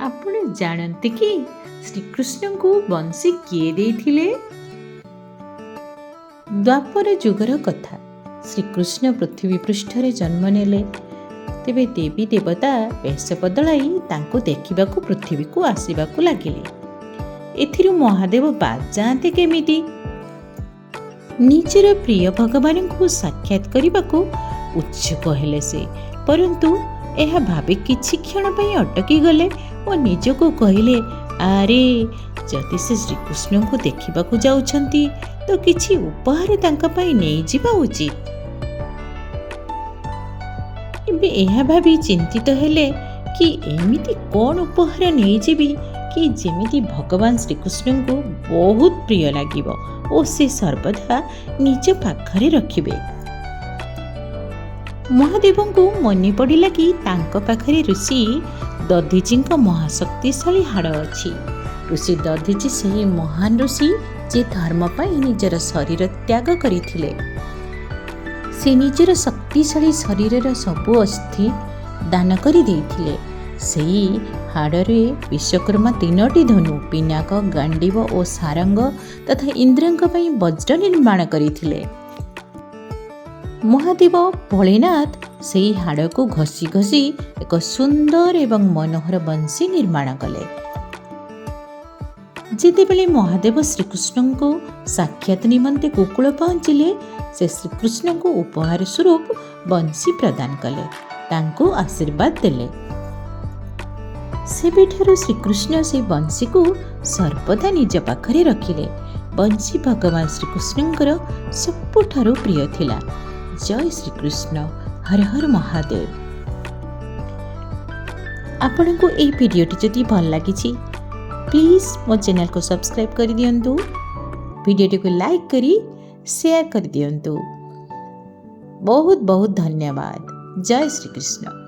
ଆପଣ ଜାଣନ୍ତି କି ଶ୍ରୀକୃଷ୍ଣଙ୍କୁ ବଂଶୀ କିଏ ଦେଇଥିଲେ? ଦ୍ୱାପର ଯୁଗର କଥା। ଶ୍ରୀକୃଷ୍ଣ ପୃଥିବୀ ପୃଷ୍ଠରେ ଜନ୍ମ ନେଲେ। ତେବେ ଦେବୀ ଦେବତା ବେଶ ବଦଳାଇ ତାଙ୍କୁ ଦେଖିବାକୁ ପୃଥିବୀକୁ ଆସିବାକୁ ଲାଗିଲେ। ଏଥିରୁ ମହାଦେବ ବାଦ୍ ଯାଆନ୍ତେ କେମିତି? ନିଜର ପ୍ରିୟ ଭଗବାନଙ୍କୁ ସାକ୍ଷାତ କରିବାକୁ ଉତ୍ସୁକ ହେଲେ ସେ। ପରନ୍ତୁ ଏହା ଭାବି କିଛି କ୍ଷଣ ପାଇଁ ଅଟକି ଗଲେ ଓ ନିଜକୁ କହିଲେ, ଆରେ ଯଦି ସେ ଶ୍ରୀକୃଷ୍ଣଙ୍କୁ ଦେଖିବାକୁ ଯାଉଛନ୍ତି ତ କିଛି ଉପହାର ତାଙ୍କ ପାଇଁ ନେଇଯିବା ଉଚିତ। ଏବେ ଏହା ଭାବି ଚିନ୍ତିତ ହେଲେ କି ଏମିତି କ'ଣ ଉପହାର ନେଇଯିବି କି ଯେମିତି ଭଗବାନ ଶ୍ରୀକୃଷ୍ଣଙ୍କୁ ବହୁତ ପ୍ରିୟ ଲାଗିବ ଓ ସେ ସର୍ବଦା ନିଜ ପାଖରେ ରଖିବେ। ମହାଦେବଙ୍କୁ ମନେ ପଡ଼ିଲା କି ତାଙ୍କ ପାଖରେ ଋଷି ଦଧିଚୀଙ୍କ ମହାଶକ୍ତିଶାଳୀ ହାଡ଼ ଅଛି। ଋଷି ଦଧିଚୀ ସେହି ମହାନ ଋଷି ଯେ ଧର୍ମ ପାଇଁ ନିଜର ଶରୀର ତ୍ୟାଗ କରିଥିଲେ। ସେ ନିଜର ଶକ୍ତିଶାଳୀ ଶରୀରର ସବୁ ଅସ୍ଥି ଦାନ କରି ଦେଇଥିଲେ। ସେହି ହାଡ଼ରେ ବିଶ୍ୱକର୍ମା 3ଟି ଧନୁ, ପିନାକ, ଗାଣ୍ଡିବ ଓ ସାରଙ୍ଗ ତଥା ଇନ୍ଦ୍ରଙ୍କ ପାଇଁ ବଜ୍ର ନିର୍ମାଣ କରିଥିଲେ। ମହାଦେବ ଭୋଳେନାଥ ସେହି ହାଡ଼କୁ ଘଷି ଘଷି ଏକ ସୁନ୍ଦର ଏବଂ ମନୋହର ବଂଶୀ ନିର୍ମାଣ କଲେ। ଯେତେବେଳେ ମହାଦେବ ଶ୍ରୀକୃଷ୍ଣଙ୍କୁ ସାକ୍ଷାତ ନିମନ୍ତେ ଗୋକୁଳ ପହଞ୍ଚିଲେ, ସେ ଶ୍ରୀକୃଷ୍ଣଙ୍କୁ ଉପହାର ସ୍ୱରୂପ ବଂଶୀ ପ୍ରଦାନ କଲେ, ତାଙ୍କୁ ଆଶୀର୍ବାଦ ଦେଲେ। ସେବେଠାରୁ ଶ୍ରୀକୃଷ୍ଣ ସେ ବଂଶୀକୁ ସର୍ବଦା ନିଜ ପାଖରେ ରଖିଲେ। ବଂଶୀ ଭଗବାନ ଶ୍ରୀକୃଷ୍ଣଙ୍କର ସବୁଠାରୁ ପ୍ରିୟ ଥିଲା। ଜୟ ଶ୍ରୀକୃଷ୍ଣ। ହର ହର ମହାଦେବ। ଆପଣଙ୍କୁ ଏହି ଭିଡ଼ିଓଟି ଯଦି ଭଲ ଲାଗିଛି ପ୍ଲିଜ୍ ମୋ ଚ୍ୟାନେଲକୁ ସବସ୍କ୍ରାଇବ୍ କରିଦିଅନ୍ତୁ। ଭିଡ଼ିଓଟିକୁ ଲାଇକ୍ କରି ସେୟାର କରିଦିଅନ୍ତୁ। ବହୁତ ବହୁତ ଧନ୍ୟବାଦ। ଜୟ ଶ୍ରୀକୃଷ୍ଣ।